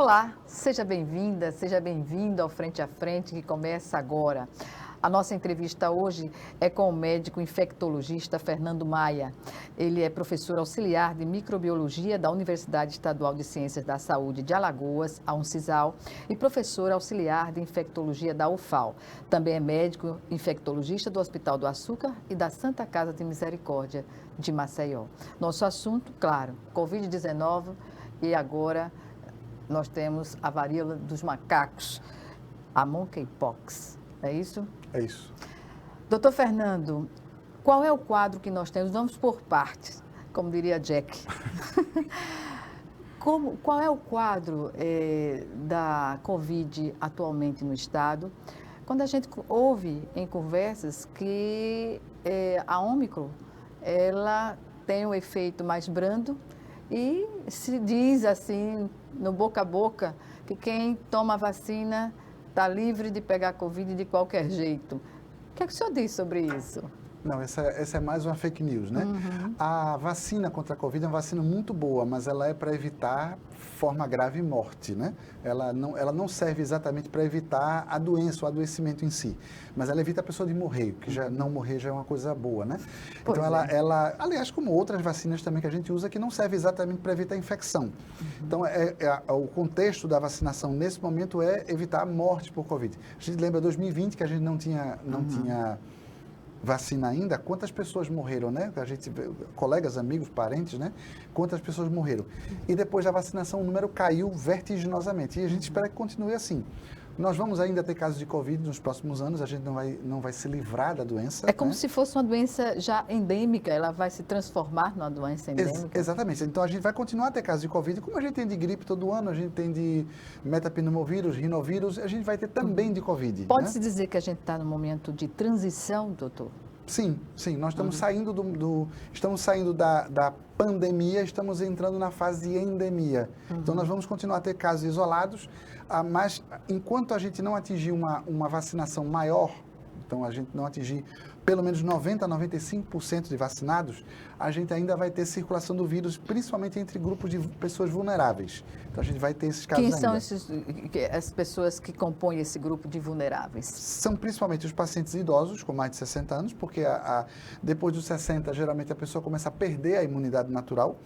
Olá, seja bem-vinda, seja bem-vindo ao Frente a Frente que começa agora. A nossa entrevista hoje é com o médico infectologista Fernando Maia. Ele é professor auxiliar de microbiologia da Universidade Estadual de Ciências da Saúde de Alagoas, a Uncisal, e professor auxiliar de infectologia da UFAL. Também é médico infectologista do Hospital do Açúcar e da Santa Casa de Misericórdia de Maceió. Nosso assunto, claro, Covid-19 e agora nós temos a varíola dos macacos, a monkeypox. É isso? É isso. Doutor Fernando, qual é o quadro que nós temos? Vamos por partes, como diria Jack. Qual é o quadro da Covid atualmente no Estado? Quando a gente ouve em conversas que a Ômicron, ela tem um efeito mais brando e se diz assim, no boca a boca, que quem toma a vacina está livre de pegar Covid de qualquer jeito. O que é que o senhor diz sobre isso? Não, essa é mais uma fake news, né? Uhum. A vacina contra a Covid é uma vacina muito boa, mas ela é para evitar forma grave e morte, né? Ela não serve exatamente para evitar a doença, o adoecimento em si, mas ela evita a pessoa de morrer, que já não morrer já é uma coisa boa, né? Pois Então é. aliás, como outras vacinas também que a gente usa, que não serve exatamente para evitar a infecção. Então, o contexto da vacinação nesse momento é evitar a morte por Covid. A gente lembra 2020 que a gente não tinha vacina ainda, quantas pessoas morreram, né? A gente, colegas, amigos, parentes, né? Quantas pessoas morreram. E depois da vacinação o número caiu vertiginosamente. E a gente espera que continue assim. Nós vamos ainda ter casos de Covid nos próximos anos, a gente não vai se livrar da doença. É como né? se fosse uma doença já endêmica, ela vai se transformar numa doença endêmica. Exatamente. Então a gente vai continuar a ter casos de Covid, como a gente tem de gripe todo ano, a gente tem de metapneumovírus, rinovírus, a gente vai ter também de Covid. Pode-se dizer que a gente está num momento de transição, doutor? Sim, nós estamos saindo estamos saindo da pandemia, estamos entrando na fase de endemia. Então nós vamos continuar a ter casos isolados, mas enquanto a gente não atingir uma vacinação maior, então a gente não atingir pelo menos 90% a 95% de vacinados, a gente ainda vai ter circulação do vírus, principalmente entre grupos de pessoas vulneráveis. Então a gente vai ter esses casos Quem ainda. são as pessoas que compõem esse grupo de vulneráveis? São principalmente os pacientes idosos com mais de 60 anos, porque depois dos 60, geralmente a pessoa começa a perder a imunidade natural.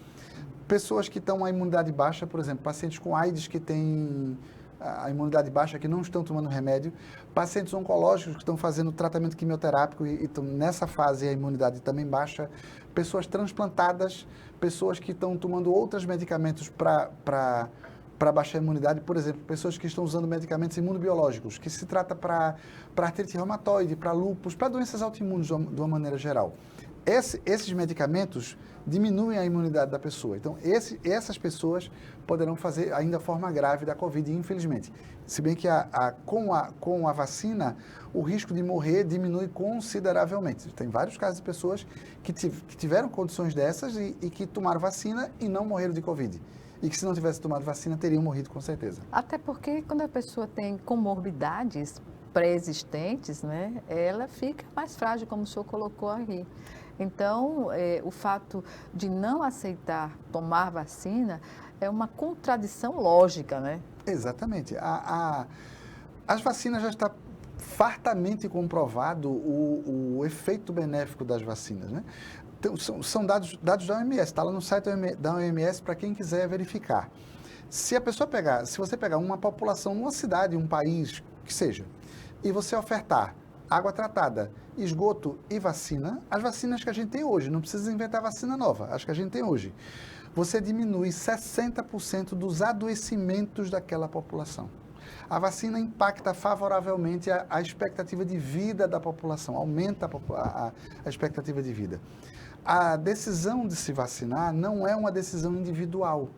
Pessoas que estão com a imunidade baixa, por exemplo, pacientes com AIDS que têm a imunidade baixa, que não estão tomando remédio, pacientes oncológicos que estão fazendo tratamento quimioterápico e estão nessa fase a imunidade também baixa, pessoas transplantadas, pessoas que estão tomando outros medicamentos para baixar a imunidade, por exemplo, pessoas que estão usando medicamentos imunobiológicos, que se trata para artrite reumatoide, para lúpus, para doenças autoimunes de uma maneira geral. Esses medicamentos diminuem a imunidade da pessoa. Então, essas pessoas poderão fazer ainda a forma grave da Covid, infelizmente. Se bem que com a vacina, o risco de morrer diminui consideravelmente. Tem vários casos de pessoas que tiveram condições dessas e que tomaram vacina e não morreram de Covid. E que se não tivesse tomado vacina, teriam morrido com certeza. Até porque quando a pessoa tem comorbidades pré-existentes, né, ela fica mais frágil, como o senhor colocou aqui. Então, o fato de não aceitar tomar vacina é uma contradição lógica, né? Exatamente. As vacinas já está fartamente comprovado o efeito benéfico das vacinas, né? Então, são dados da OMS, está lá no site da OMS para quem quiser verificar. Se você pegar uma população numa cidade, um país, que seja, e você ofertar água tratada, esgoto e vacina, as vacinas que a gente tem hoje, não precisa inventar vacina nova, as que a gente tem hoje, você diminui 60% dos adoecimentos daquela população. A vacina impacta favoravelmente a expectativa de vida da população, aumenta a expectativa de vida. A decisão de se vacinar não é uma decisão individual,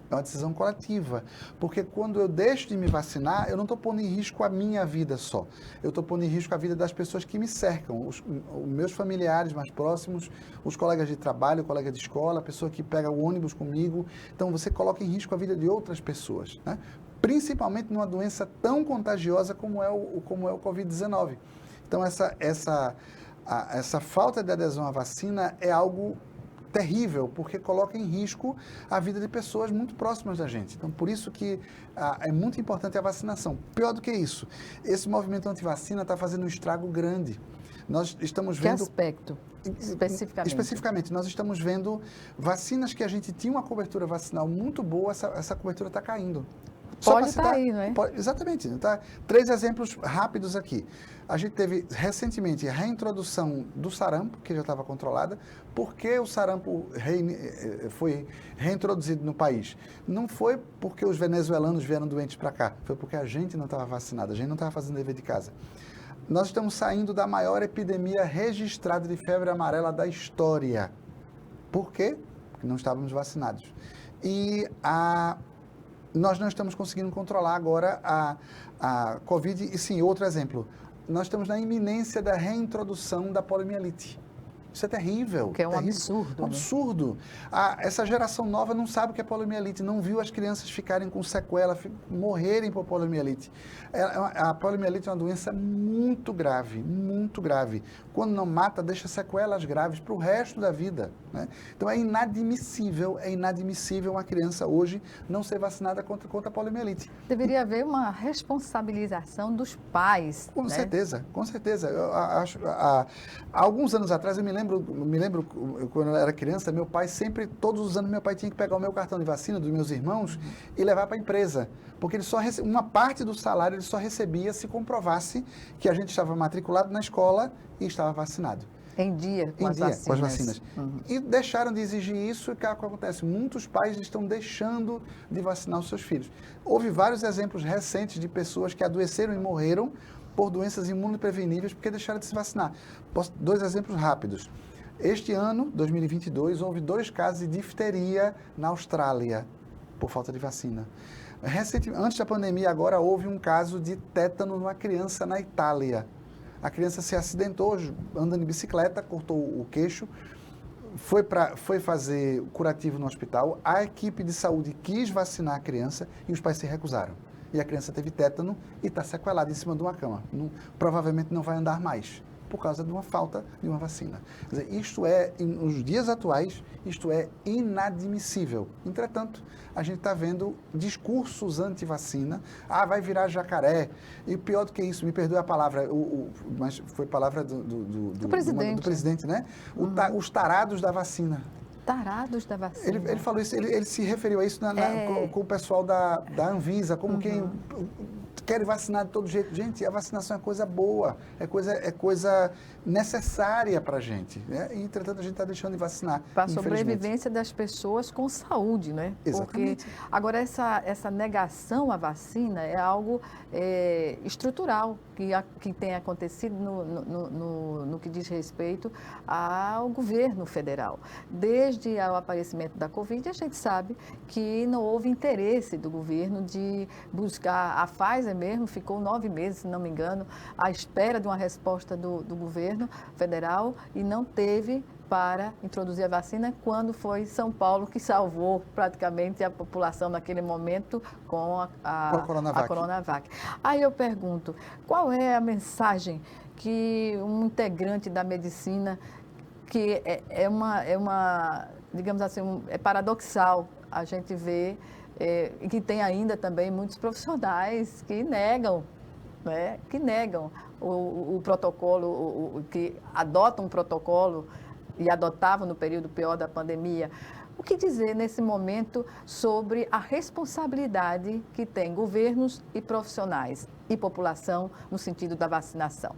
é uma decisão coletiva, porque quando eu deixo de me vacinar, eu não estou pondo em risco a minha vida só, eu estou pondo em risco a vida das pessoas que me cercam, os meus familiares mais próximos, os colegas de trabalho, o colega de escola, a pessoa que pega o ônibus comigo, então você coloca em risco a vida de outras pessoas, né? Principalmente numa doença tão contagiosa como é o Covid-19. Então essa falta de adesão à vacina é algo terrível, porque coloca em risco a vida de pessoas muito próximas da gente. Então, por isso que é muito importante a vacinação. Pior do que isso, esse movimento anti-vacina está fazendo um estrago grande. Nós estamos vendo... Que aspecto, especificamente? Especificamente, nós estamos vendo vacinas que a gente tinha uma cobertura vacinal muito boa, essa cobertura está caindo. Pode estar aí, não é? Exatamente. Tá? 3 exemplos rápidos aqui. A gente teve recentemente a reintrodução do sarampo, que já estava controlada. Por que o sarampo foi reintroduzido no país? Não foi porque os venezuelanos vieram doentes para cá, foi porque a gente não estava vacinado, a gente não estava fazendo dever de casa. Nós estamos saindo da maior epidemia registrada de febre amarela da história. Por quê? Porque não estávamos vacinados. E nós não estamos conseguindo controlar agora a Covid. E sim, outro exemplo, nós estamos na iminência da reintrodução da poliomielite. Isso é terrível. Que é um terrível, absurdo. Um absurdo. Essa geração nova não sabe o que é poliomielite, não viu as crianças ficarem com sequela, morrerem por poliomielite. A poliomielite é uma doença muito grave, muito grave. Quando não mata, deixa sequelas graves para o resto da vida. Né? Então é inadmissível uma criança hoje não ser vacinada contra a poliomielite. Deveria haver uma responsabilização dos pais. Com né? certeza, com certeza. Eu acho, há alguns anos atrás, eu me lembro quando eu era criança, meu pai sempre, todos os anos, meu pai tinha que pegar o meu cartão de vacina dos meus irmãos e levar para a empresa. Porque ele uma parte do salário ele só recebia se comprovasse que a gente estava matriculado na escola e estava vacinado. Em dia com as vacinas. Uhum. E deixaram de exigir isso, e o que acontece? Muitos pais estão deixando de vacinar os seus filhos. Houve vários exemplos recentes de pessoas que adoeceram e morreram por doenças imunopreveníveis porque deixaram de se vacinar. 2 exemplos rápidos. Este ano, 2022, houve 2 casos de difteria na Austrália por falta de vacina. Antes da pandemia, agora houve um caso de tétano numa criança na Itália. A criança se acidentou andando de bicicleta, cortou o queixo, foi fazer curativo no hospital. A equipe de saúde quis vacinar a criança e os pais se recusaram. E a criança teve tétano e está sequelada em cima de uma cama. Provavelmente não vai andar mais, por causa de uma falta de uma vacina. Quer dizer, nos dias atuais, isto é inadmissível. Entretanto, a gente está vendo discursos anti-vacina. Vai virar jacaré. E pior do que isso, me perdoe a palavra, mas foi palavra do presidente, né? Os tarados da vacina. Tarados da vacina. Ele falou isso, ele se referiu a isso com o pessoal da Anvisa, como quem quer vacinar de todo jeito. Gente, a vacinação é coisa boa, é coisa necessária para a gente. Né? E, entretanto, a gente está deixando de vacinar. Para a sobrevivência das pessoas com saúde, né? Exatamente. Porque agora essa negação à vacina é algo estrutural que tem acontecido no que diz respeito ao governo federal. Desde o aparecimento da Covid, a gente sabe que não houve interesse do governo de buscar. A Pfizer mesmo ficou 9 meses, se não me engano, à espera de uma resposta do governo federal e não teve para introduzir a vacina, quando foi São Paulo que salvou praticamente a população naquele momento com a Coronavac. Aí eu pergunto, qual é a mensagem que um integrante da medicina, que é uma digamos assim, é paradoxal a gente ver, e que tem ainda também muitos profissionais que negam, né, o protocolo, que adotam um protocolo e adotavam no período pior da pandemia. O que dizer nesse momento sobre a responsabilidade que têm governos e profissionais e população no sentido da vacinação?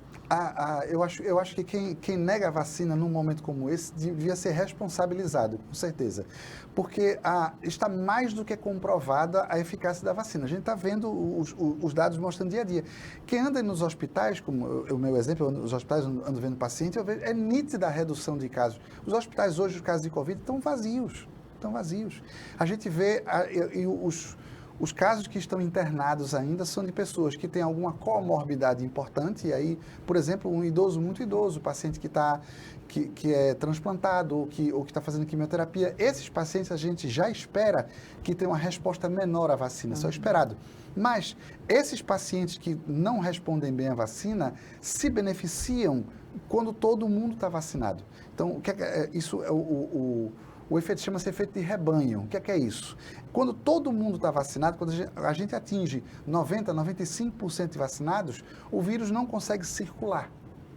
Eu acho que quem nega a vacina num momento como esse devia ser responsabilizado, com certeza. Porque está mais do que comprovada a eficácia da vacina. A gente está vendo os dados mostrando dia a dia. Quem anda nos hospitais, como o meu exemplo, os hospitais ando vendo paciente, eu vejo, é nítida a redução de casos. Os hospitais hoje, os casos de Covid, estão vazios. A gente vê os casos que estão internados ainda são de pessoas que têm alguma comorbidade importante, e aí, por exemplo, um idoso muito idoso, paciente que é transplantado ou que está fazendo quimioterapia. Esses pacientes a gente já espera que tenham uma resposta menor à vacina, isso é esperado. Mas esses pacientes que não respondem bem à vacina se beneficiam quando todo mundo está vacinado. Então, o que isso é o efeito chama-se efeito de rebanho. O que é isso? Quando todo mundo está vacinado, quando a gente atinge 90%, 95% de vacinados, o vírus não consegue circular.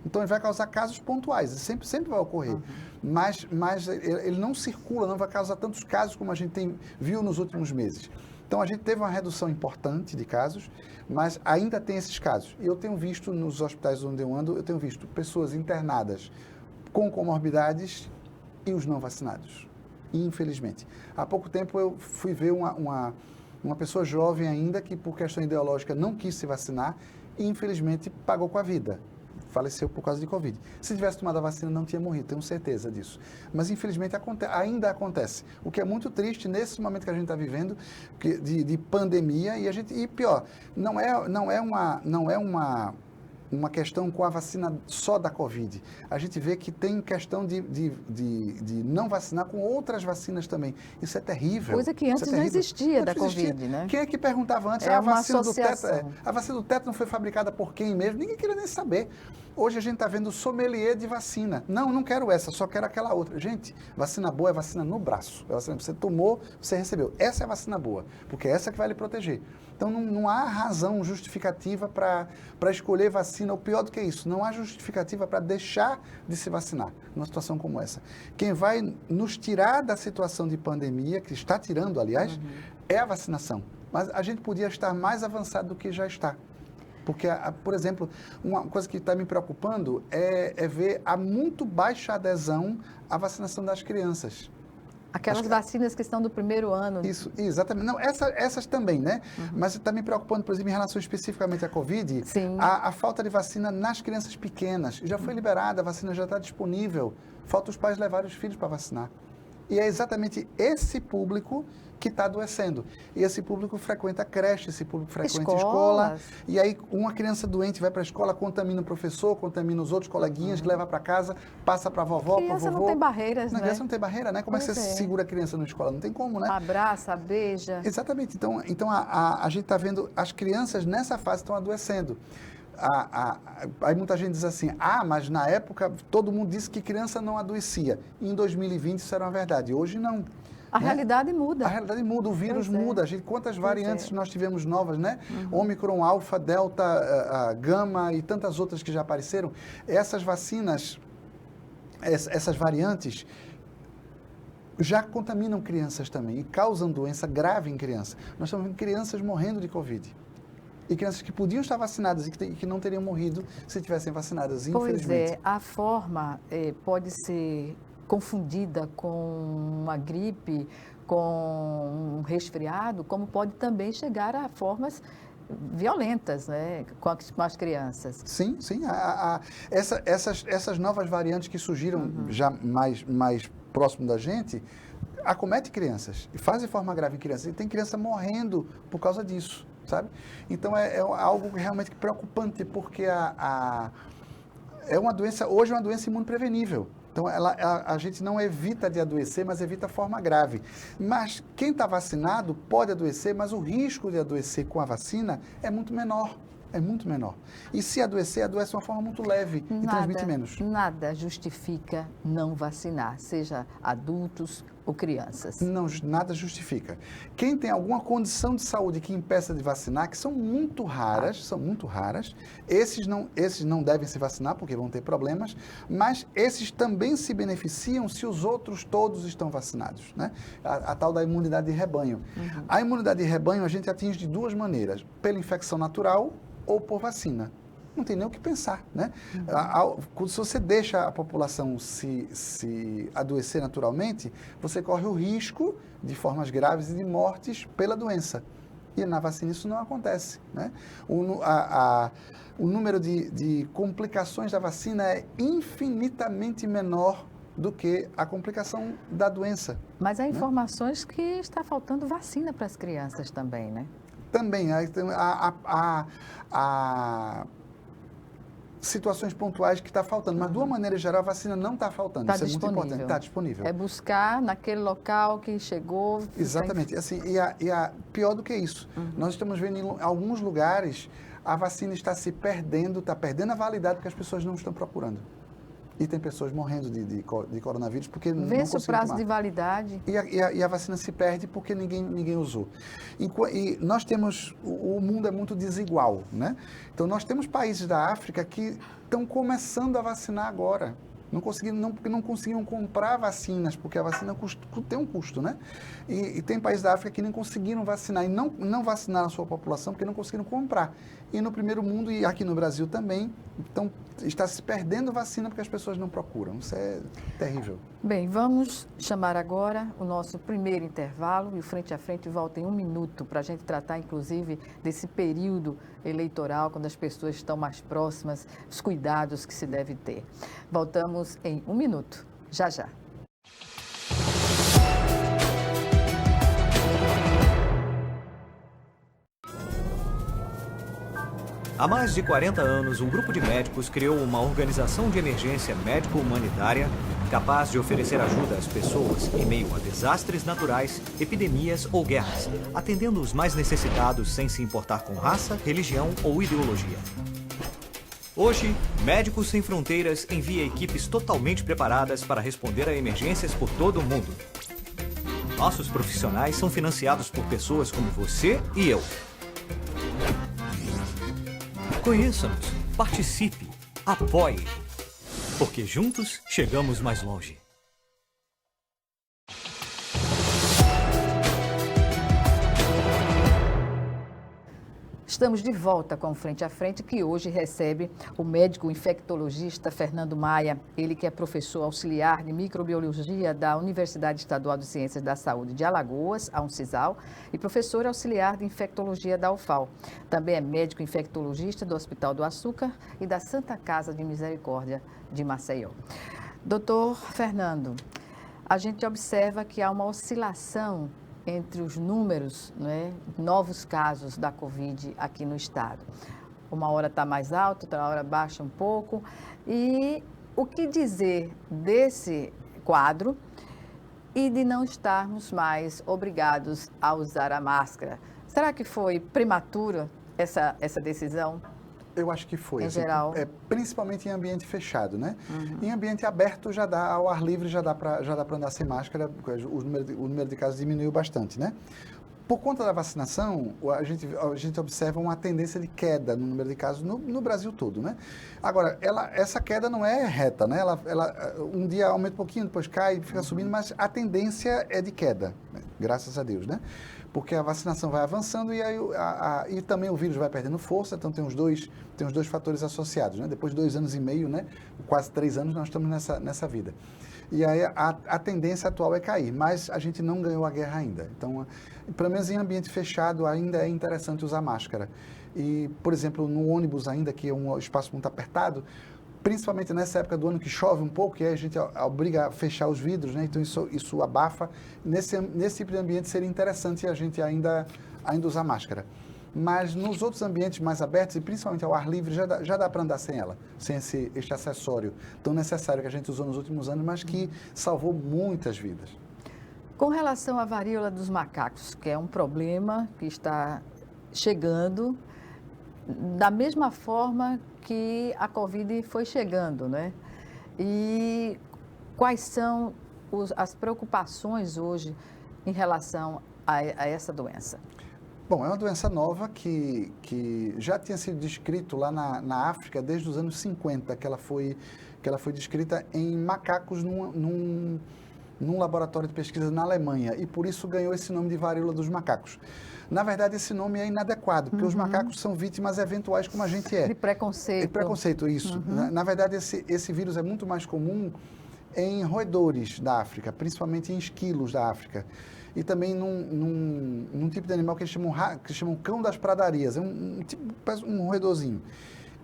Então, ele vai causar casos pontuais, sempre vai ocorrer. Mas ele não circula, não vai causar tantos casos como a gente viu nos últimos meses. Então, a gente teve uma redução importante de casos, mas ainda tem esses casos. E eu tenho visto nos hospitais onde eu ando, eu tenho visto pessoas internadas com comorbidades e os não vacinados, infelizmente. Há pouco tempo eu fui ver uma pessoa jovem ainda que, por questão ideológica, não quis se vacinar e, infelizmente, pagou com a vida. Faleceu por causa de Covid. Se tivesse tomado a vacina, não tinha morrido, tenho certeza disso. Mas, infelizmente, ainda acontece. O que é muito triste nesse momento que a gente está vivendo, de pandemia, e pior, não é uma questão com a vacina só da Covid. A gente vê que tem questão de não vacinar com outras vacinas também. Isso é terrível. Coisa que antes não existia da Covid, né? Quem é que perguntava antes? A vacina do tétano foi fabricada por quem mesmo? Ninguém queria nem saber. Hoje a gente está vendo sommelier de vacina. Não quero essa, só quero aquela outra. Gente, vacina boa é vacina no braço. É vacina que você tomou, você recebeu. Essa é a vacina boa, porque é essa que vai lhe proteger. Então, não há razão justificativa para escolher vacina. Ou pior do que isso, não há justificativa para deixar de se vacinar numa situação como essa. Quem vai nos tirar da situação de pandemia, que está tirando, aliás, é a vacinação. Mas a gente podia estar mais avançado do que já está. Porque, por exemplo, uma coisa que está me preocupando é ver a muito baixa adesão à vacinação das crianças. Aquelas vacinas que estão do primeiro ano. Isso, exatamente. Não, essas também, né? Mas está me preocupando, por exemplo, em relação especificamente à Covid, a falta de vacina nas crianças pequenas. Já foi liberada, a vacina já está disponível. Falta os pais levarem os filhos para vacinar. E é exatamente esse público que está adoecendo. E esse público frequenta creche, esse público frequenta escola. E aí, uma criança doente vai para a escola, contamina o professor, contamina os outros coleguinhas, que leva para casa, passa para a vovó, para o vovô. Criança não tem barreiras, né? Criança não tem barreira, né? Como é que você segura a criança na escola? Não tem como, né? Abraça, beija. Exatamente. Então a gente está vendo as crianças nessa fase estão adoecendo. Aí muita gente diz assim, mas na época todo mundo disse que criança não adoecia. Em 2020 isso era uma verdade, hoje não. A realidade muda. A realidade muda, o vírus muda. Quantas variantes nós tivemos novas, né? Ômicron, alfa, delta, gama e tantas outras que já apareceram. Essas vacinas, essas variantes já contaminam crianças também e causam doença grave em criança. Nós estamos vendo crianças morrendo de Covid. E crianças que podiam estar vacinadas e que não teriam morrido se tivessem vacinadas, infelizmente. Pois é, a forma pode ser confundida com uma gripe, com um resfriado, como pode também chegar a formas violentas, né, com as crianças. Sim. Essas novas variantes que surgiram já mais próximo da gente, acometem crianças e fazem forma grave em crianças. E tem criança morrendo por causa disso, sabe? Então, é algo realmente preocupante, porque é uma doença, hoje é uma doença imunoprevenível. Então, a gente não evita de adoecer, mas evita a forma grave. Mas quem está vacinado pode adoecer, mas o risco de adoecer com a vacina é muito menor. É muito menor. E se adoecer, adoece de uma forma muito leve e transmite menos. Nada justifica não vacinar, seja adultos ou crianças. Não, nada justifica. Quem tem alguma condição de saúde que impeça de vacinar, que são muito raras, esses não devem se vacinar porque vão ter problemas, mas esses também se beneficiam se os outros todos estão vacinados, né? A tal da imunidade de rebanho. A imunidade de rebanho a gente atinge de duas maneiras, pela infecção natural ou por vacina. Não tem nem o que pensar, né? Se você deixa a população se adoecer naturalmente, você corre o risco de formas graves e de mortes pela doença. E na vacina isso não acontece, né? O número de complicações da vacina é infinitamente menor do que a complicação da doença. Mas há informações que está faltando vacina para as crianças também, né? Também, há situações pontuais que está faltando, mas de uma maneira geral a vacina não está faltando, isso é muito importante, está disponível. É buscar naquele local que chegou. Exatamente, assim, pior do que isso, nós estamos vendo em alguns lugares a vacina está se perdendo, está perdendo a validade porque as pessoas não estão procurando. E tem pessoas morrendo de coronavírus porque não Vence o conseguem prazo tomar. de validade. E a vacina se perde porque ninguém usou. E nós temos, o mundo é muito desigual, né? Então, nós temos países da África que estão começando a vacinar agora. Porque não conseguiam comprar vacinas, porque a vacina tem um custo, né? E tem países da África que nem conseguiram vacinar, e não vacinaram a sua população porque não conseguiram comprar. E no primeiro mundo, e aqui no Brasil também, então está se perdendo vacina porque as pessoas não procuram. Isso é terrível. Bem, vamos chamar agora o nosso primeiro intervalo e o Frente a Frente volta em 1 minuto para a gente tratar, inclusive, desse período eleitoral, quando as pessoas estão mais próximas, os cuidados que se deve ter. Voltamos em 1 minuto, já já. Há mais de 40 anos, um grupo de médicos criou uma organização de emergência médico-humanitária capaz de oferecer ajuda às pessoas em meio a desastres naturais, epidemias ou guerras, atendendo os mais necessitados sem se importar com raça, religião ou ideologia. Hoje, Médicos Sem Fronteiras envia equipes totalmente preparadas para responder a emergências por todo o mundo. Nossos profissionais são financiados por pessoas como você e eu. Conheça-nos, participe, apoie, porque juntos chegamos mais longe. Estamos de volta com o Frente a Frente, que hoje recebe o médico infectologista Fernando Maia, ele que é professor auxiliar de microbiologia da Universidade Estadual de Ciências da Saúde de Alagoas, a Uncisal, e professor auxiliar de infectologia da UFAL. Também é médico infectologista do Hospital do Açúcar e da Santa Casa de Misericórdia de Maceió. Doutor Fernando, a gente observa que há uma oscilação entre os números, né, novos casos da Covid aqui no estado. Uma hora está mais alto, outra hora baixa um pouco. E o que dizer desse quadro e de não estarmos mais obrigados a usar a máscara? Será que foi prematura essa decisão? Eu acho que foi. Em geral. Principalmente em ambiente fechado, né? Em ambiente aberto já dá, ao ar livre já dá para andar sem máscara, porque o número de casos diminuiu bastante, né? Por conta da vacinação, a gente observa uma tendência de queda no número de casos no Brasil todo, né? Agora, essa queda não é reta, né? Ela um dia aumenta um pouquinho, depois cai, fica subindo, mas a tendência é de queda, graças a Deus, né? Porque a vacinação vai avançando e, e também o vírus vai perdendo força, então tem os dois fatores associados, né? Depois de 2 anos e meio, né? Quase 3 anos, nós estamos nessa vida. E aí a tendência atual é cair, mas a gente não ganhou a guerra ainda. Então, pelo menos em ambiente fechado, ainda é interessante usar máscara. E, por exemplo, no ônibus ainda, que é um espaço muito apertado, principalmente nessa época do ano que chove um pouco, e aí a gente obriga a fechar os vidros, né? Então isso abafa. Nesse tipo de ambiente seria interessante a gente ainda usar máscara. Mas nos outros ambientes mais abertos, e principalmente ao ar livre, já dá para andar sem ela, sem este acessório tão necessário que a gente usou nos últimos anos, mas que salvou muitas vidas. Com relação à varíola dos macacos, que é um problema que está chegando da mesma forma que a Covid foi chegando, né? E quais são as preocupações hoje em relação a essa doença? Bom, é uma doença nova que já tinha sido descrito lá na África desde os anos 50, que ela foi descrita em macacos num laboratório de pesquisa na Alemanha, e por isso ganhou esse nome de varíola dos macacos. Na verdade, esse nome é inadequado, porque os macacos são vítimas eventuais como a gente é. De preconceito. De preconceito, isso. Na verdade, esse vírus é muito mais comum em roedores da África, principalmente em esquilos da África. E também num tipo de animal que eles chamam cão das pradarias, é um roedorzinho.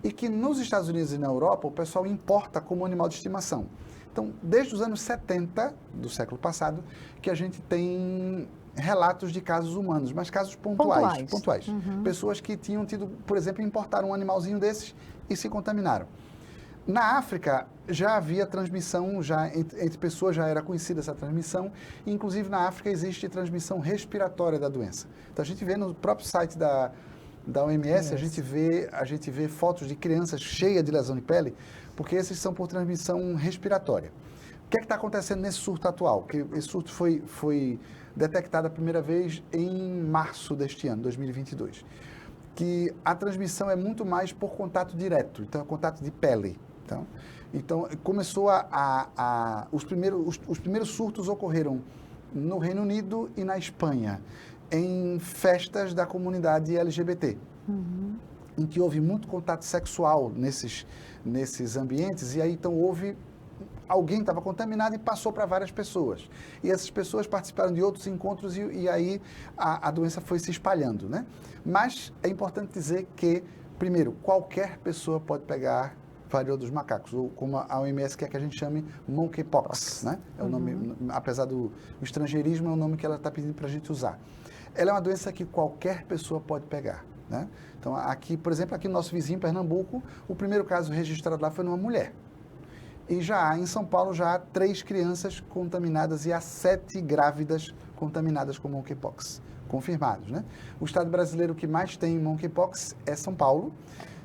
E que nos Estados Unidos e na Europa o pessoal importa como animal de estimação. Então, desde os anos 70 do século passado, que a gente tem relatos de casos humanos, mas casos pontuais. Pessoas que tinham tido, por exemplo, importar um animalzinho desses e se contaminaram. Na África, já havia transmissão, entre pessoas já era conhecida essa transmissão, e inclusive na África existe transmissão respiratória da doença. Então a gente vê no próprio site da OMS, a gente vê fotos de crianças cheias de lesão de pele, porque esses são por transmissão respiratória. O que é que está acontecendo nesse surto atual? Que esse surto foi detectado a primeira vez em março deste ano, 2022. Que a transmissão é muito mais por contato direto, então é contato de pele. Então começou os primeiros surtos ocorreram no Reino Unido e na Espanha, em festas da comunidade LGBT, em que houve muito contato sexual nesses ambientes, e aí então alguém estava contaminado e passou para várias pessoas. E essas pessoas participaram de outros encontros e aí a doença foi se espalhando, né? Mas é importante dizer que, primeiro, qualquer pessoa pode pegar varíola dos macacos, ou como a OMS quer que a gente chame monkeypox, né? É o nome, apesar do estrangeirismo, é o nome que ela está pedindo para a gente usar. Ela é uma doença que qualquer pessoa pode pegar, né? Então, aqui, por exemplo, aqui no nosso vizinho, Pernambuco, o primeiro caso registrado lá foi numa mulher. E já há, em São Paulo, já há 3 crianças contaminadas e há 7 grávidas contaminadas com monkeypox, confirmados, né? O estado brasileiro que mais tem monkeypox é São Paulo,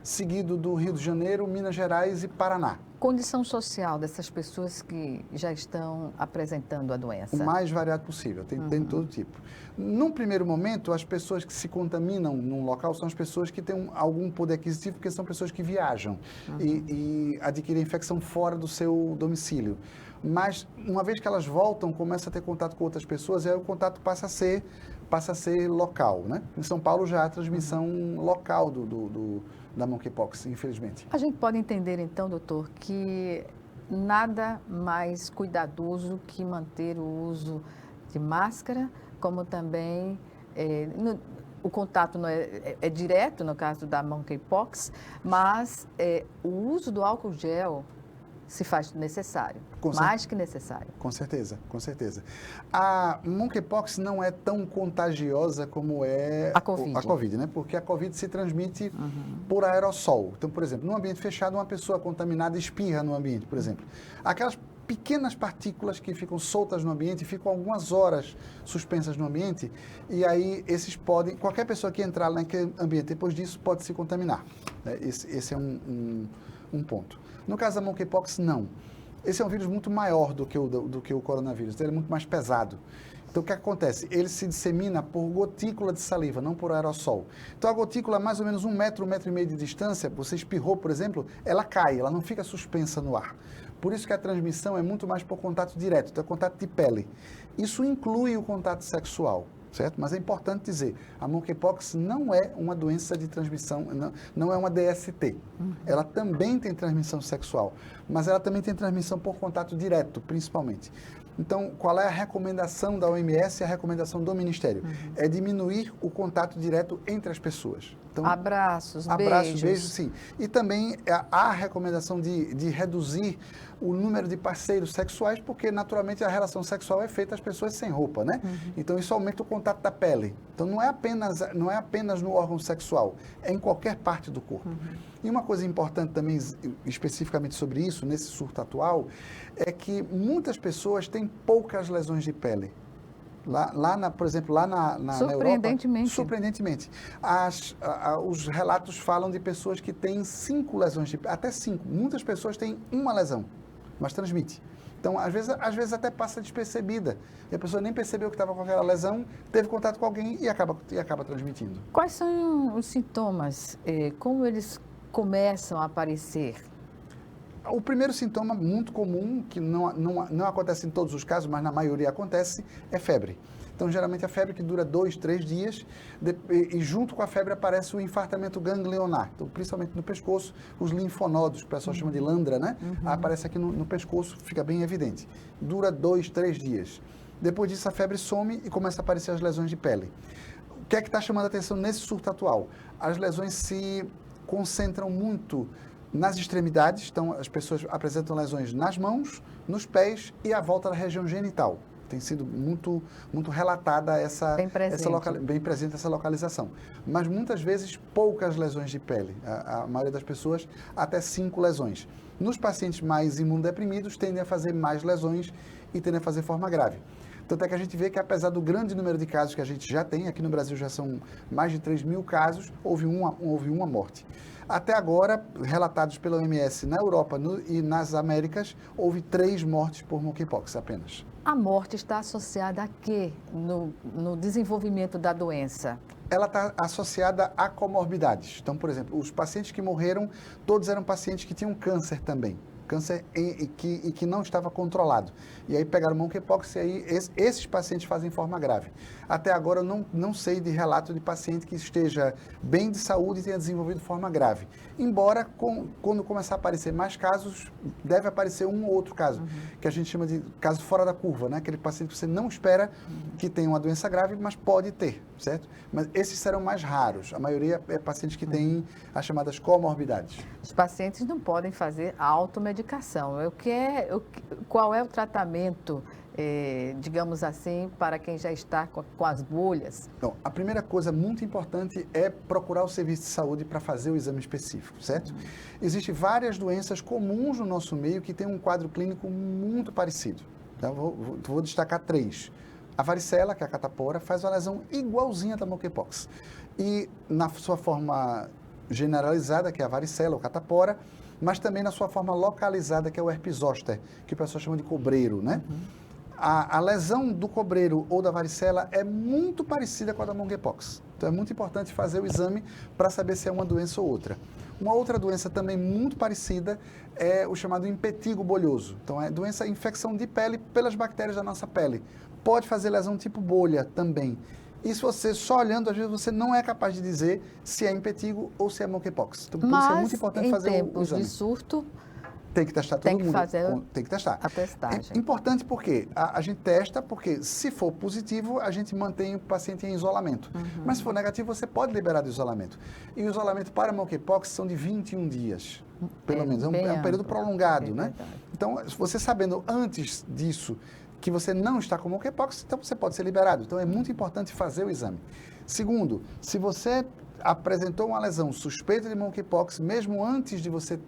seguido do Rio de Janeiro, Minas Gerais e Paraná. Condição social dessas pessoas que já estão apresentando a doença? O mais variado possível, tem todo tipo. Num primeiro momento, as pessoas que se contaminam num local são as pessoas que têm algum poder aquisitivo, porque são pessoas que viajam e adquirem infecção fora do seu domicílio. Mas, uma vez que elas voltam, começam a ter contato com outras pessoas, e aí o contato passa a ser local, né? Em São Paulo já há transmissão local da monkeypox, infelizmente. A gente pode entender, então, doutor, que nada mais cuidadoso que manter o uso de máscara, como também o contato não é direto, no caso da monkeypox, mas o uso do álcool gel se faz necessário, mais que necessário. Com certeza, com certeza. A monkeypox não é tão contagiosa como é a Covid, né? Porque a Covid se transmite por aerossol. Então, por exemplo, num ambiente fechado, uma pessoa contaminada espirra no ambiente, por exemplo. Aquelas pequenas partículas que ficam soltas no ambiente, ficam algumas horas suspensas no ambiente, e aí qualquer pessoa que entrar naquele ambiente depois disso pode se contaminar, né? Esse é um ponto. No caso da monkeypox, não. Esse é um vírus muito maior do que o coronavírus, ele é muito mais pesado. Então, o que acontece? Ele se dissemina por gotícula de saliva, não por aerossol. Então, a gotícula, a mais ou menos 1 metro, 1,5 metro de distância, você espirrou, por exemplo, ela cai, ela não fica suspensa no ar. Por isso que a transmissão é muito mais por contato direto, então é contato de pele. Isso inclui o contato sexual, certo? Mas é importante dizer, a monkeypox não é uma doença de transmissão, não é uma DST. Ela também tem transmissão sexual, mas ela também tem transmissão por contato direto, principalmente. Então, qual é a recomendação da OMS e a recomendação do Ministério? É diminuir o contato direto entre as pessoas. Então, abraços, beijos, sim. E também há a recomendação de reduzir o número de parceiros sexuais, porque naturalmente a relação sexual é feita às pessoas sem roupa, né? Então isso aumenta o contato da pele. Então não é apenas no órgão sexual, é em qualquer parte do corpo. E uma coisa importante também, especificamente sobre isso, nesse surto atual, é que muitas pessoas têm poucas lesões de pele. Por exemplo, lá na Europa, surpreendentemente, os relatos falam de pessoas que têm 5 lesões de pele, até 5. Muitas pessoas têm uma lesão, mas transmite. Então, às vezes até passa despercebida. E a pessoa nem percebeu que estava com aquela lesão, teve contato com alguém e acaba transmitindo. Quais são os sintomas? Como eles começam a aparecer? O primeiro sintoma muito comum, que não acontece em todos os casos, mas na maioria acontece, é febre. Então, geralmente, a febre que dura 2, 3 dias, e junto com a febre aparece o infartamento ganglionar. Então, principalmente no pescoço, os linfonodos, que o pessoal chama de landra, né? Aparece aqui no pescoço, fica bem evidente. Dura 2, 3 dias. Depois disso, a febre some e começa a aparecer as lesões de pele. O que é que está chamando a atenção nesse surto atual? As lesões se concentram muito nas extremidades, então as pessoas apresentam lesões nas mãos, nos pés e à volta da região genital. Tem sido muito relatada bem presente essa localização. Mas muitas vezes poucas lesões de pele. A maioria das pessoas até 5 lesões. Nos pacientes mais imunodeprimidos tendem a fazer mais lesões e tendem a fazer forma grave. Tanto é que a gente vê que, apesar do grande número de casos que a gente já tem, aqui no Brasil já são mais de 3.000 casos, houve uma morte. Até agora, relatados pela OMS na Europa e nas Américas, houve 3 mortes por monkeypox apenas. A morte está associada a quê no desenvolvimento da doença? Ela está associada a comorbidades. Então, por exemplo, os pacientes que morreram, todos eram pacientes que tinham câncer também. Câncer que não estava controlado. E aí pegaram monkeypox e aí esses pacientes fazem forma grave. Até agora eu não sei de relato de paciente que esteja bem de saúde e tenha desenvolvido forma grave. Embora, quando começar a aparecer mais casos, deve aparecer um ou outro caso, que a gente chama de caso fora da curva, né? Aquele paciente que você não espera que tenha uma doença grave, mas pode ter, certo? Mas esses serão mais raros. A maioria é pacientes que têm as chamadas comorbidades. Os pacientes não podem fazer automedicação. Qual é o tratamento, digamos assim, para quem já está com as bolhas? Então, a primeira coisa muito importante é procurar o serviço de saúde para fazer o exame específico, certo? Existem várias doenças comuns no nosso meio que têm um quadro clínico muito parecido. Então, vou destacar 3. A varicela, que é a catapora, faz uma lesão igualzinha da monkeypox. E na sua forma generalizada, que é a varicela ou catapora, mas também na sua forma localizada, que é o herpes zoster, que o pessoal chama de cobreiro, né? A lesão do cobreiro ou da varicela é muito parecida com a da monkeypox. Então, é muito importante fazer o exame para saber se é uma doença ou outra. Uma outra doença também muito parecida é o chamado impetigo bolhoso. Então, é infecção de pele pelas bactérias da nossa pele. Pode fazer lesão tipo bolha também. E se você, só olhando, às vezes você não é capaz de dizer se é impetigo ou se é monkeypox. Então, por isso é muito importante fazer o exame. Mas, em tempos de surto, tem que testar todo mundo. Tem que testar. A testagem. É importante porque a gente testa, porque se for positivo, a gente mantém o paciente em isolamento. Mas se for negativo, você pode liberar do isolamento. E o isolamento para monkeypox são de 21 dias, pelo menos. É um período prolongado, né? Então, você sabendo antes disso que você não está com monkeypox, então você pode ser liberado. Então, é muito importante fazer o exame. Segundo, se você apresentou uma lesão suspeita de monkeypox, mesmo antes de você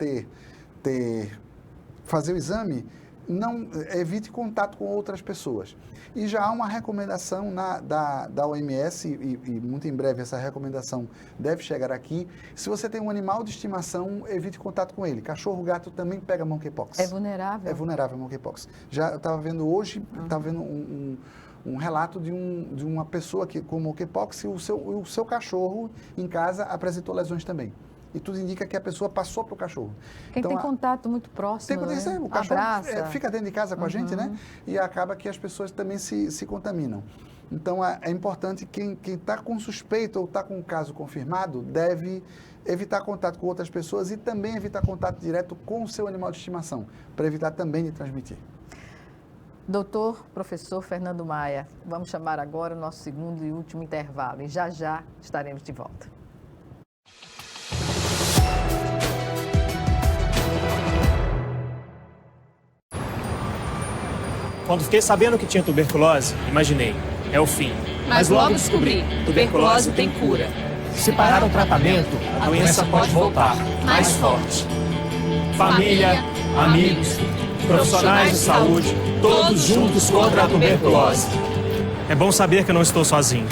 fazer o exame, não evite contato com outras pessoas. E já há uma recomendação da OMS, e muito em breve essa recomendação deve chegar aqui. Se você tem um animal de estimação, evite contato com ele. Cachorro, gato também pega monkeypox. É vulnerável? É vulnerável a monkeypox. Já eu estava vendo hoje, estava vendo um relato de uma pessoa com monkeypox e o seu cachorro em casa apresentou lesões também. E tudo indica que a pessoa passou para o cachorro. Quem tem contato muito próximo, o cachorro fica dentro de casa com a gente, né? E acaba que as pessoas também se contaminam. Então, é importante quem está com suspeita ou está com um caso confirmado, deve evitar contato com outras pessoas e também evitar contato direto com o seu animal de estimação, para evitar também de transmitir. Doutor, professor Fernando Maia, vamos chamar agora o nosso segundo e último intervalo e já estaremos de volta. Quando fiquei sabendo que tinha tuberculose, imaginei, é o fim. Mas logo descobri, tuberculose tem cura. Se parar o tratamento, a doença pode voltar, mais forte. Família, amigos, profissionais de saúde, todos juntos contra a tuberculose. É bom saber que eu não estou sozinho.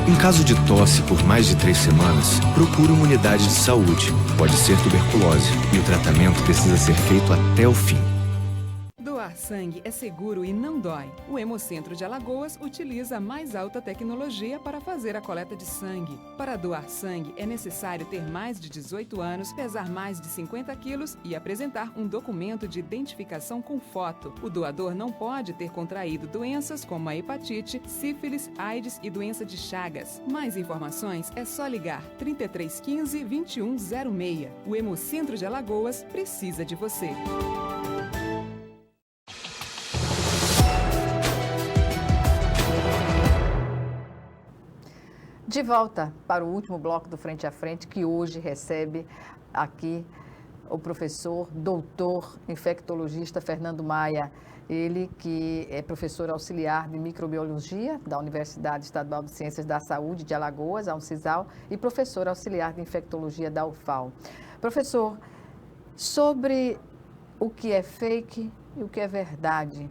Em caso de tosse por mais de 3 semanas, procure uma unidade de saúde. Pode ser tuberculose e o tratamento precisa ser feito até o fim. Doar sangue é seguro e não dói. O Hemocentro de Alagoas utiliza a mais alta tecnologia para fazer a coleta de sangue. Para doar sangue, é necessário ter mais de 18 anos, pesar mais de 50 quilos e apresentar um documento de identificação com foto. O doador não pode ter contraído doenças como a hepatite, sífilis, AIDS e doença de Chagas. Mais informações é só ligar 3315 2106. O Hemocentro de Alagoas precisa de você. De volta para o último bloco do Frente a Frente, que hoje recebe aqui o professor, doutor, infectologista Fernando Maia. Ele que é professor auxiliar de microbiologia da Universidade Estadual de Ciências da Saúde de Alagoas, a Uncisal, e professor auxiliar de infectologia da UFAL. Professor, sobre o que é fake e o que é verdade,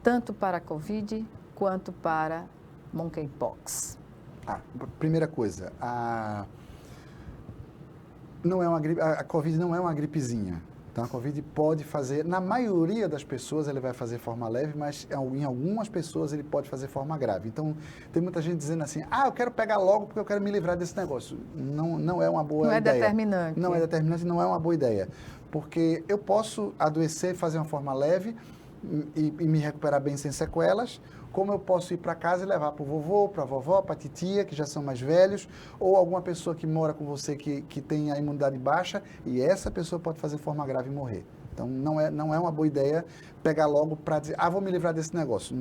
tanto para a Covid quanto para monkeypox? Primeira coisa, não é uma gripe, a Covid não é uma gripezinha. Então, a Covid pode fazer, na maioria das pessoas ele vai fazer forma leve, mas em algumas pessoas ele pode fazer forma grave. Então, tem muita gente dizendo assim, eu quero pegar logo porque eu quero me livrar desse negócio. Não é uma boa ideia. Não é determinante. Não é determinante, não é uma boa ideia. Porque eu posso adoecer, fazer uma forma leve e me recuperar bem sem sequelas, como eu posso ir para casa e levar para o vovô, para a vovó, para a titia, que já são mais velhos, ou alguma pessoa que mora com você que tem a imunidade baixa, e essa pessoa pode fazer forma grave e morrer. Então, não é uma boa ideia pegar logo para dizer, vou me livrar desse negócio.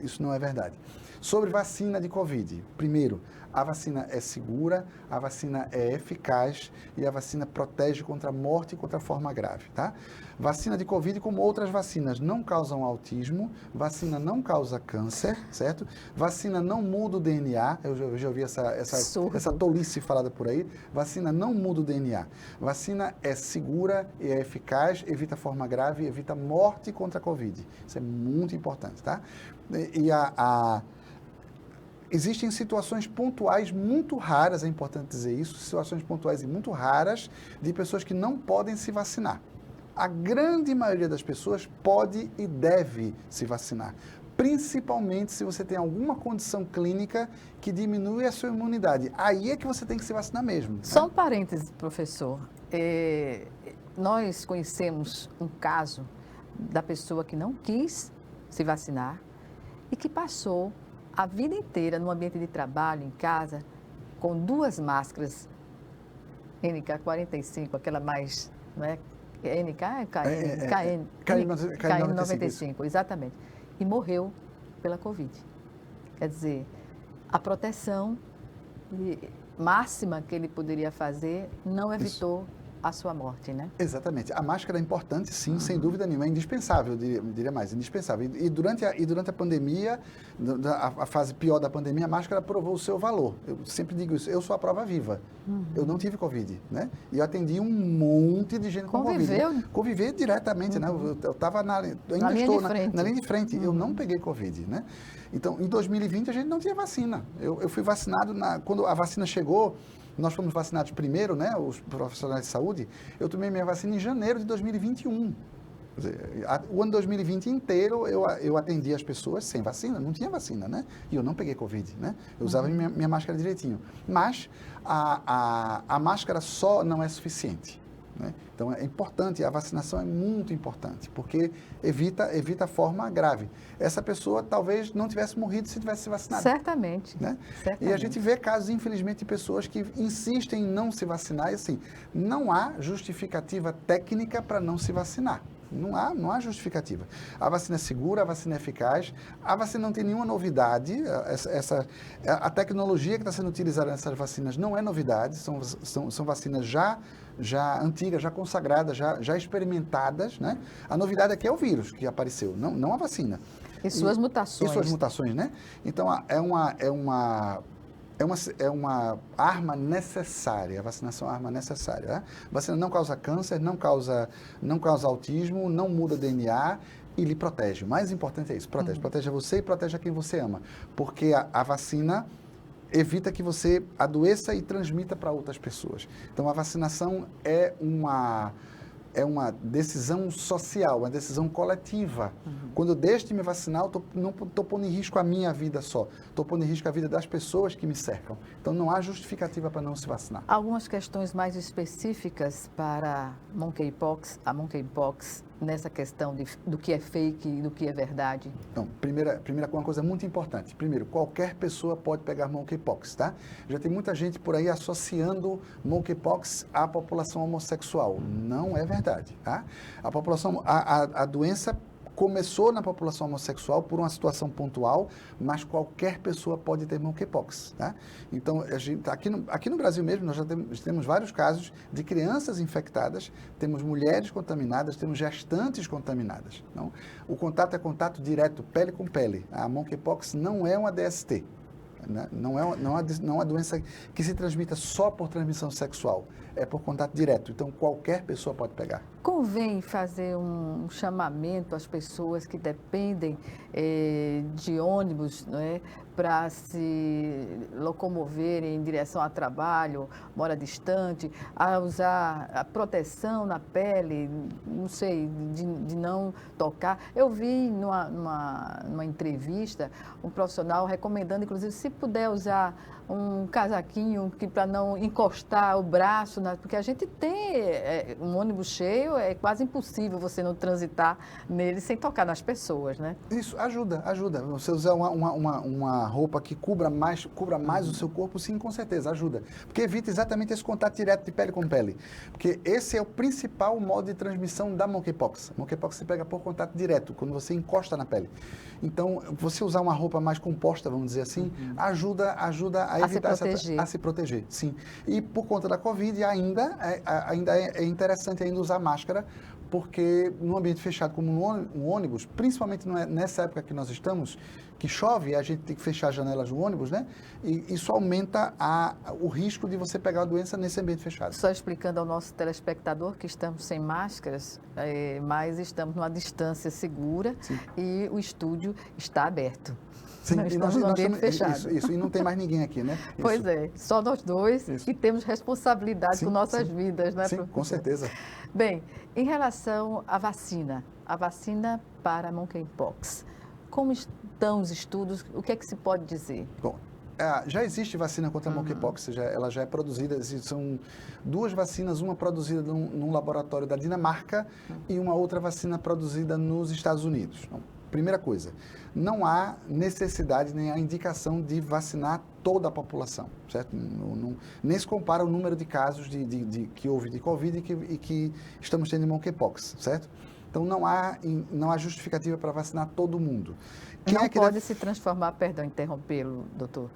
Isso não é verdade. Sobre vacina de Covid. Primeiro, a vacina é segura, a vacina é eficaz e a vacina protege contra a morte e contra a forma grave, tá? Vacina de Covid, como outras vacinas, não causam autismo, vacina não causa câncer, certo? Vacina não muda o DNA, eu já ouvi essa tolice falada por aí, vacina não muda o DNA. Vacina é segura e é eficaz, evita forma grave, evita morte contra a Covid. Isso é muito importante, tá? Existem situações pontuais muito raras, é importante dizer isso, situações pontuais e muito raras de pessoas que não podem se vacinar. A grande maioria das pessoas pode e deve se vacinar, principalmente se você tem alguma condição clínica que diminui a sua imunidade. Aí é que você tem que se vacinar mesmo. Só um parênteses, professor. Nós conhecemos um caso da pessoa que não quis se vacinar e que passou a vida inteira no ambiente de trabalho, em casa, com 2 máscaras NK45, aquela mais, não é? NK é KN95, exatamente. E morreu pela Covid. Quer dizer, a proteção máxima que ele poderia fazer não evitou a sua morte, né? Exatamente. A máscara é importante, sim, sem dúvida nenhuma. É indispensável, eu diria mais, indispensável. E durante a pandemia, a fase pior da pandemia, a máscara provou o seu valor. Eu sempre digo isso. Eu sou a prova viva. Eu não tive Covid, né? E eu atendi um monte de gente com Covid. Conviver diretamente, né? Eu estava na linha de frente. Eu não peguei Covid, né? Então, em 2020, a gente não tinha vacina. Eu fui vacinado quando a vacina chegou. Nós fomos vacinados primeiro, né, os profissionais de saúde. Eu tomei minha vacina em janeiro de 2021. Quer dizer, o ano 2020 inteiro eu atendi as pessoas sem vacina, não tinha vacina, né? E eu não peguei Covid, né? Eu usava minha máscara direitinho. Mas a máscara só não é suficiente, né? Então, é importante, a vacinação é muito importante, porque evita a forma grave. Essa pessoa talvez não tivesse morrido se tivesse se vacinado. Certamente. Né? Certamente. E a gente vê casos, infelizmente, de pessoas que insistem em não se vacinar. E assim, não há justificativa técnica para não se vacinar. Não há justificativa. A vacina é segura, a vacina é eficaz, a vacina não tem nenhuma novidade. A tecnologia que está sendo utilizada nessas vacinas não é novidade, são vacinas já antigas, já consagradas, já experimentadas, né? A novidade aqui é o vírus que apareceu, não a vacina. E suas mutações. E suas mutações, né? Então, é uma arma necessária, a vacinação é uma arma necessária. Né? A vacina não causa câncer, não causa autismo, não muda DNA e lhe protege. O mais importante é isso, protege a você e protege a quem você ama. Porque a vacina evita que você adoeça e transmita para outras pessoas. Então, a vacinação é uma decisão social, uma decisão coletiva. Quando eu deixo de me vacinar, eu não estou pondo em risco a minha vida só, estou pondo em risco a vida das pessoas que me cercam. Então, não há justificativa para não se vacinar. Algumas questões mais específicas para a monkeypox, nessa questão do que é fake e do que é verdade? Então, primeira uma coisa muito importante. Primeiro, qualquer pessoa pode pegar monkeypox, tá? Já tem muita gente por aí associando monkeypox à população homossexual. Não é verdade, tá? A doença começou na população homossexual por uma situação pontual, mas qualquer pessoa pode ter monkeypox, tá? Então, aqui no Brasil mesmo, nós já temos vários casos de crianças infectadas, temos mulheres contaminadas, temos gestantes contaminadas. Então, o contato é contato direto, pele com pele. A monkeypox não é uma DST, né? Não é uma doença que se transmita só por transmissão sexual, é por contato direto. Então, qualquer pessoa pode pegar. Convém fazer um chamamento às pessoas que dependem de ônibus, não é, para se locomoverem em direção ao trabalho, mora distante, a usar a proteção na pele, não sei, de não tocar. Eu vi numa entrevista um profissional recomendando, inclusive, se puder usar um casaquinho para não encostar o braço, porque a gente tem um ônibus cheio, é quase impossível você não transitar nele sem tocar nas pessoas, né? Isso ajuda. Você usar uma roupa que cubra mais o seu corpo, sim, com certeza, ajuda. Porque evita exatamente esse contato direto de pele com pele. Porque esse é o principal modo de transmissão da monkeypox. A monkeypox se pega por contato direto, quando você encosta na pele. Então, você usar uma roupa mais composta, vamos dizer assim, ajuda a evitar a se proteger, sim. E por conta da Covid, ainda é interessante ainda usar máscara, porque num ambiente fechado como um ônibus, principalmente nessa época que nós estamos, que chove, a gente tem que fechar as janelas do ônibus, né? E isso aumenta o risco de você pegar a doença nesse ambiente fechado. Só explicando ao nosso telespectador que estamos sem máscaras, mas estamos numa distância segura. Sim. E o estúdio está aberto. Sim, nós estamos num ambiente fechado. Isso, e não tem mais ninguém aqui, né? Pois é, só nós dois que temos responsabilidade por nossas vidas, né, Sim, professor? Com certeza. Bem, em relação à vacina para monkeypox, como estão os estudos, o que é que se pode dizer? Bom, já existe vacina contra a monkeypox, ela já é produzida, são 2 vacinas, uma produzida num laboratório da Dinamarca e uma outra vacina produzida nos Estados Unidos. Então, primeira coisa, não há necessidade nem há indicação de vacinar toda a população, certo? Nem se compara o número de casos que houve de Covid e que estamos tendo de monkeypox, certo? Então, não há justificativa para vacinar todo mundo. Não pode se transformar, perdão, interrompê-lo, doutor,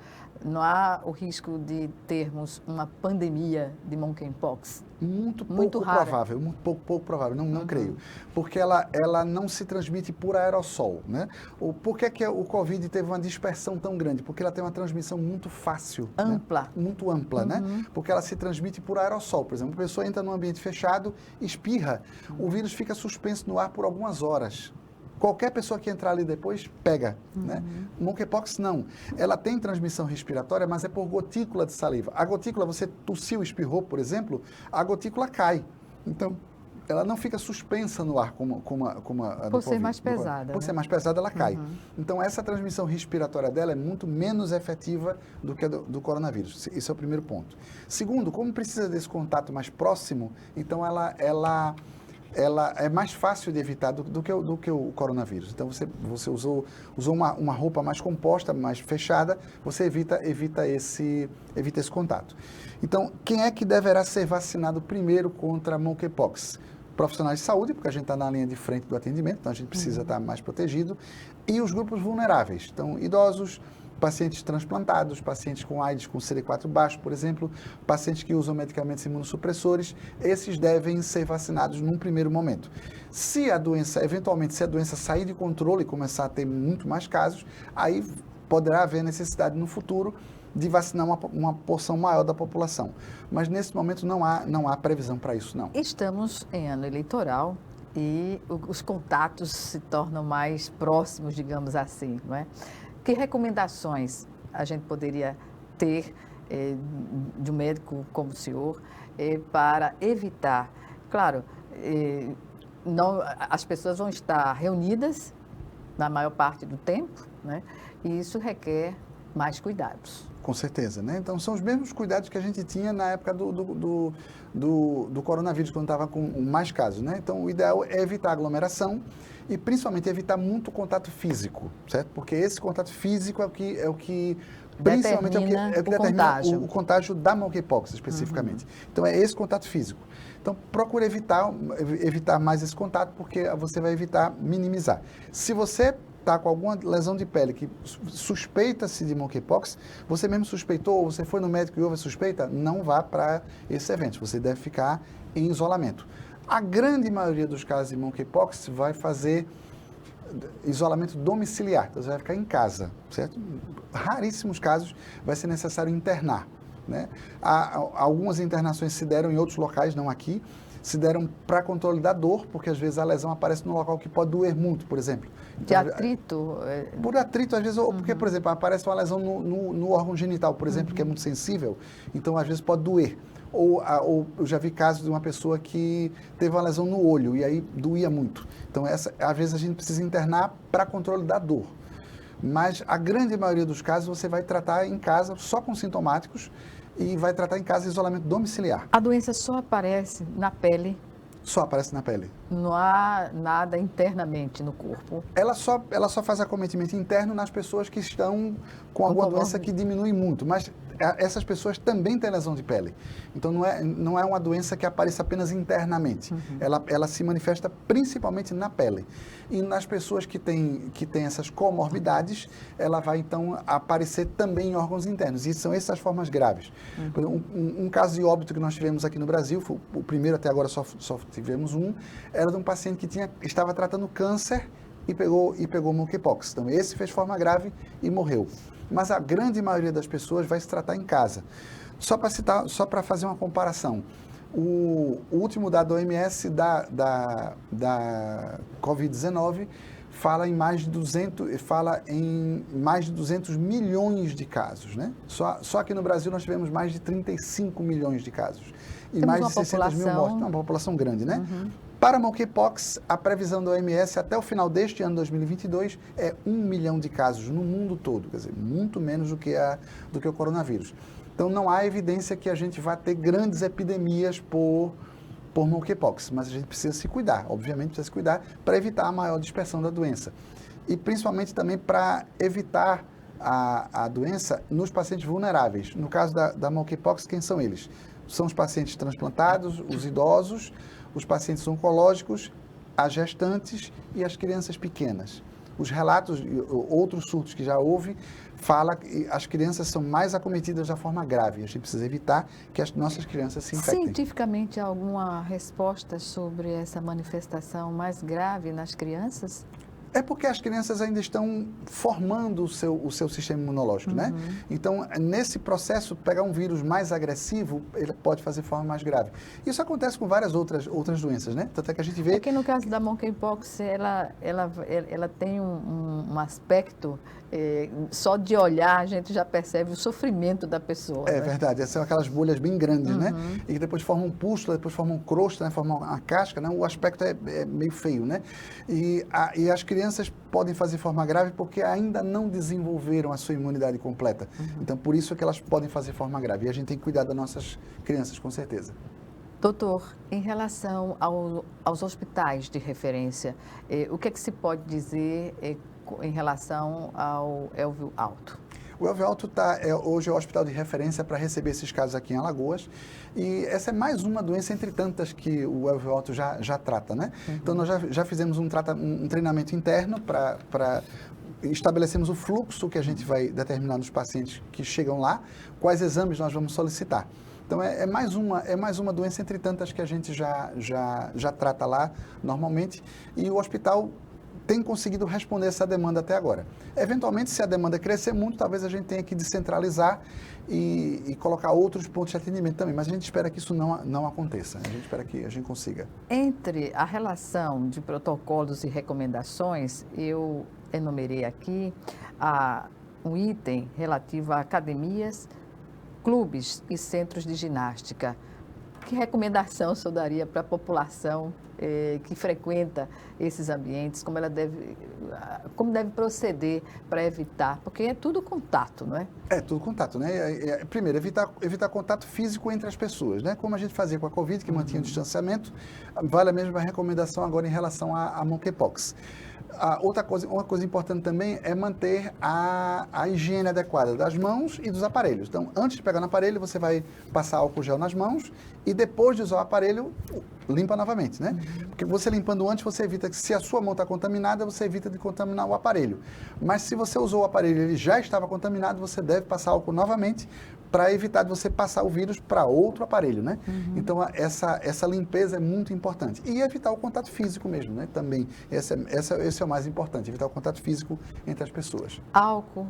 não há o risco de termos uma pandemia de monkeypox? Muito pouco provável, não creio. Porque ela não se transmite por aerossol, né? Por que o Covid teve uma dispersão tão grande? Porque ela tem uma transmissão muito fácil. Ampla. Né? Muito ampla, né? Porque ela se transmite por aerossol. Por exemplo, a pessoa entra num ambiente fechado, espirra, o vírus fica suspenso no ar por algumas horas. Qualquer pessoa que entrar ali depois, pega, né? Monkeypox, não. Ela tem transmissão respiratória, mas é por gotícula de saliva. A gotícula, você tossiu, espirrou, por exemplo, a gotícula cai. Então, ela não fica suspensa no ar como a do Covid. Por ser mais pesada. Por ser mais pesada, ela cai. Então, essa transmissão respiratória dela é muito menos efetiva do que a do coronavírus. Esse é o primeiro ponto. Segundo, como precisa desse contato mais próximo, então ela é mais fácil de evitar do que o coronavírus. Então, você usou uma roupa mais composta, mais fechada, você evita esse contato. Então, quem é que deverá ser vacinado primeiro contra a monkeypox? Profissionais de saúde, porque a gente está na linha de frente do atendimento, então a gente precisa estar mais protegido, e os grupos vulneráveis, então idosos, pacientes transplantados, pacientes com AIDS com CD4 baixo, por exemplo, pacientes que usam medicamentos imunossupressores, esses devem ser vacinados num primeiro momento. Se a doença sair de controle e começar a ter muito mais casos, aí poderá haver necessidade no futuro de vacinar uma porção maior da população. Mas nesse momento não há previsão para isso, não. Estamos em ano eleitoral e os contatos se tornam mais próximos, digamos assim, não é? Que recomendações a gente poderia ter de um médico como o senhor para evitar? Claro, as pessoas vão estar reunidas na maior parte do tempo, né? E isso requer mais cuidados. Com certeza, né? Então, são os mesmos cuidados que a gente tinha na época do coronavírus, quando estava com mais casos, né? Então, o ideal é evitar aglomeração e, principalmente, evitar muito contato físico, certo? Porque esse contato físico é o que principalmente determina o contágio da monkeypox, especificamente. Então, é esse contato físico. Então, procure evitar mais esse contato, porque você vai minimizar. Se você está com alguma lesão de pele que suspeita-se de monkeypox, você mesmo suspeitou, ou você foi no médico e houve a suspeita, não vá para esses eventos, você deve ficar em isolamento. A grande maioria dos casos de monkeypox vai fazer isolamento domiciliar, então você vai ficar em casa, certo? Raríssimos casos vai ser necessário internar, né? Algumas internações se deram em outros locais, não aqui, se deram para controle da dor, porque às vezes a lesão aparece num local que pode doer muito, por exemplo. De atrito? Por atrito, às vezes, ou porque, por exemplo, aparece uma lesão no órgão genital, por exemplo, que é muito sensível, então às vezes pode doer. Ou eu já vi casos de uma pessoa que teve uma lesão no olho e aí doía muito. Então, às vezes a gente precisa internar para controle da dor. Mas a grande maioria dos casos você vai tratar em casa só com sintomáticos e vai tratar em casa em isolamento domiciliar. A doença só aparece na pele? Só aparece na pele. Não há nada internamente no corpo? Ela só faz acometimento interno nas pessoas que estão com alguma doença que diminui muito, mas essas pessoas também têm lesão de pele. Então, não é uma doença que apareça apenas internamente. Ela se manifesta principalmente na pele. E nas pessoas que têm essas comorbidades, ela vai, então, aparecer também em órgãos internos. E são essas formas graves. Um caso de óbito que nós tivemos aqui no Brasil, foi o primeiro até agora, só tivemos um, era de um paciente que estava tratando câncer e pegou monkeypox. Então, esse fez forma grave e morreu. Mas a grande maioria das pessoas vai se tratar em casa. Só para fazer uma comparação, o último dado da OMS da Covid-19 fala em mais de 200 milhões de casos, né? Só aqui no Brasil nós tivemos mais de 35 milhões de casos. E mais de 600 mil mortes. Uma população grande, né? Para monkeypox, a previsão da OMS até o final deste ano, 2022, é 1 milhão de casos no mundo todo, quer dizer, muito menos do que o coronavírus. Então, não há evidência que a gente vá ter grandes epidemias por monkeypox, mas a gente precisa se cuidar, obviamente precisa se cuidar para evitar a maior dispersão da doença. E principalmente também para evitar a doença nos pacientes vulneráveis. No caso da monkeypox, quem são eles? São os pacientes transplantados, os idosos, os pacientes oncológicos, as gestantes e as crianças pequenas. Os relatos, outros surtos que já houve, fala que as crianças são mais acometidas da forma grave. A gente precisa evitar que as nossas crianças se infectem. Cientificamente, há alguma resposta sobre essa manifestação mais grave nas crianças? É porque as crianças ainda estão formando o seu sistema imunológico, né? Então, nesse processo, pegar um vírus mais agressivo, ele pode fazer forma mais grave. Isso acontece com várias outras doenças, né? Tanto é que a gente vê... Porque no caso da monkeypox, ela tem um aspecto... só de olhar a gente já percebe o sofrimento da pessoa. É, né? Verdade, são aquelas bolhas bem grandes, né? E que depois formam um pústula, depois formam crosta, né? Formam uma casca, né? O aspecto é meio feio, né? E as crianças podem fazer forma grave porque ainda não desenvolveram a sua imunidade completa. Então, por isso é que elas podem fazer forma grave. E a gente tem que cuidar das nossas crianças, com certeza. Doutor, em relação aos hospitais de referência, o que é que se pode dizer em relação ao Elvio Alto? O Elvio Alto hoje é o hospital de referência para receber esses casos aqui em Alagoas. E essa é mais uma doença entre tantas que o Elvio Alto já trata, né? Então, nós já fizemos um treinamento interno para estabelecemos o fluxo que a gente vai determinar nos pacientes que chegam lá, quais exames nós vamos solicitar. Então, é mais uma doença entre tantas que a gente já trata lá normalmente. E o hospital tem conseguido responder essa demanda até agora. Eventualmente, se a demanda crescer muito, talvez a gente tenha que descentralizar e colocar outros pontos de atendimento também, mas a gente espera que isso não aconteça, a gente espera que a gente consiga. Entre a relação de protocolos e recomendações, eu enumerei aqui um item relativo a academias, clubes e centros de ginástica. Que recomendação o senhor daria para a população que frequenta esses ambientes, como deve proceder para evitar? Porque é tudo contato, não é? É tudo contato, né? Primeiro, evitar contato físico entre as pessoas, né? Como a gente fazia com a Covid, que mantinha o distanciamento, vale a mesma recomendação agora em relação à monkeypox. Uma coisa importante também é manter a higiene adequada das mãos e dos aparelhos. Então, antes de pegar no aparelho, você vai passar álcool gel nas mãos e depois de usar o aparelho, limpa novamente, né? Porque você limpando antes, você evita que, se a sua mão está contaminada, você evita de contaminar o aparelho. Mas se você usou o aparelho e ele já estava contaminado, você deve passar álcool novamente para evitar de você passar o vírus para outro aparelho, né? Então, essa limpeza é muito importante. E evitar o contato físico mesmo, né? Também, esse é o mais importante, evitar o contato físico entre as pessoas. Álcool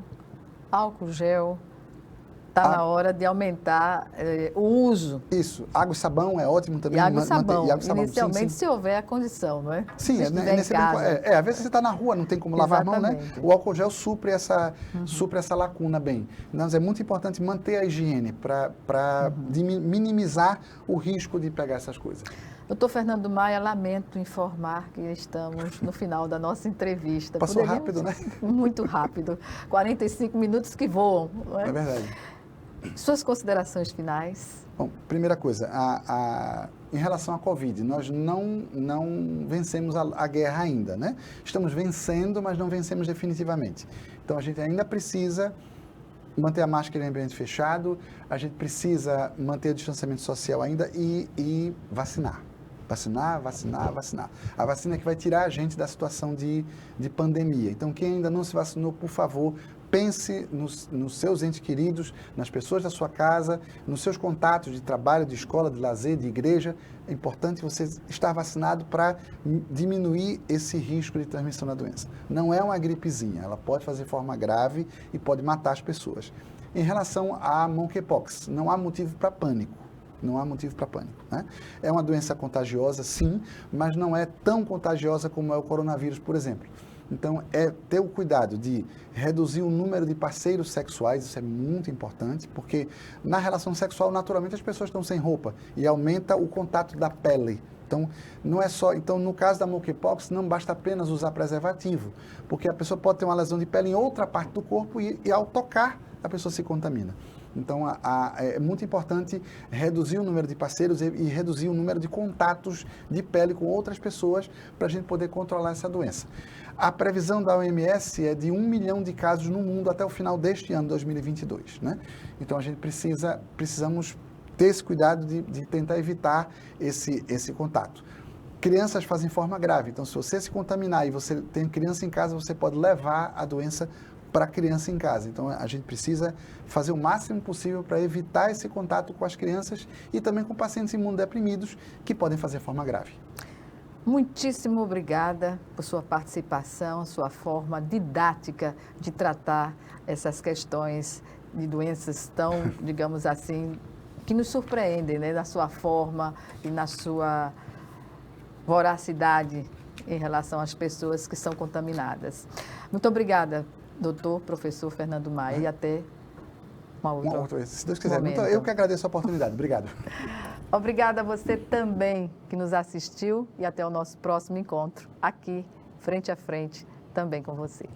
gel, Está na hora de aumentar o uso. Isso. Água e sabão é ótimo também. E água e sabão. Inicialmente, sim. se houver a condição, não é? Sim, se em casa. Às vezes você está na rua, não tem como lavar a mão, né? Exatamente. O álcool gel supre essa lacuna bem. Mas é muito importante manter a higiene para minimizar o risco de pegar essas coisas. Doutor Fernando Maia, lamento informar que estamos no final da nossa entrevista. Passou rápido, né? Muito rápido. 45 minutos que voam. Não é? É verdade. Suas considerações finais? Bom, primeira coisa, em relação à Covid, nós não vencemos a guerra ainda, né? Estamos vencendo, mas não vencemos definitivamente. Então, a gente ainda precisa manter a máscara em ambiente fechado, a gente precisa manter o distanciamento social ainda e vacinar. Vacinar. A vacina é que vai tirar a gente da situação de pandemia. Então, quem ainda não se vacinou, por favor, pense nos seus entes queridos, nas pessoas da sua casa, nos seus contatos de trabalho, de escola, de lazer, de igreja. É importante você estar vacinado para diminuir esse risco de transmissão da doença. Não é uma gripezinha, ela pode fazer forma grave e pode matar as pessoas. Em relação à monkeypox, não há motivo para pânico. Não há motivo para pânico, né? É uma doença contagiosa, sim, mas não é tão contagiosa como é o coronavírus, por exemplo. Então, é ter o cuidado de reduzir o número de parceiros sexuais, isso é muito importante, porque na relação sexual, naturalmente, as pessoas estão sem roupa e aumenta o contato da pele. Então, não é só... Então, no caso da monkeypox, não basta apenas usar preservativo, porque a pessoa pode ter uma lesão de pele em outra parte do corpo e ao tocar, a pessoa se contamina. Então, é muito importante reduzir o número de parceiros e reduzir o número de contatos de pele com outras pessoas para a gente poder controlar essa doença. A previsão da OMS é de 1 milhão de casos no mundo até o final deste ano, 2022, né? Então, a gente precisamos ter esse cuidado de tentar evitar esse contato. Crianças fazem forma grave, então se você se contaminar e você tem criança em casa, você pode levar a doença para a criança em casa. Então, a gente precisa fazer o máximo possível para evitar esse contato com as crianças e também com pacientes imunodeprimidos que podem fazer forma grave. Muitíssimo obrigada por sua participação, sua forma didática de tratar essas questões de doenças tão, digamos assim, que nos surpreendem, né, na sua forma e na sua voracidade em relação às pessoas que são contaminadas. Muito obrigada, doutor, professor Fernando Maia, e até uma outra vez. Se Deus quiser. Eu que agradeço a oportunidade. Obrigado. Obrigada a você também que nos assistiu e até o nosso próximo encontro aqui, frente a frente, também com você.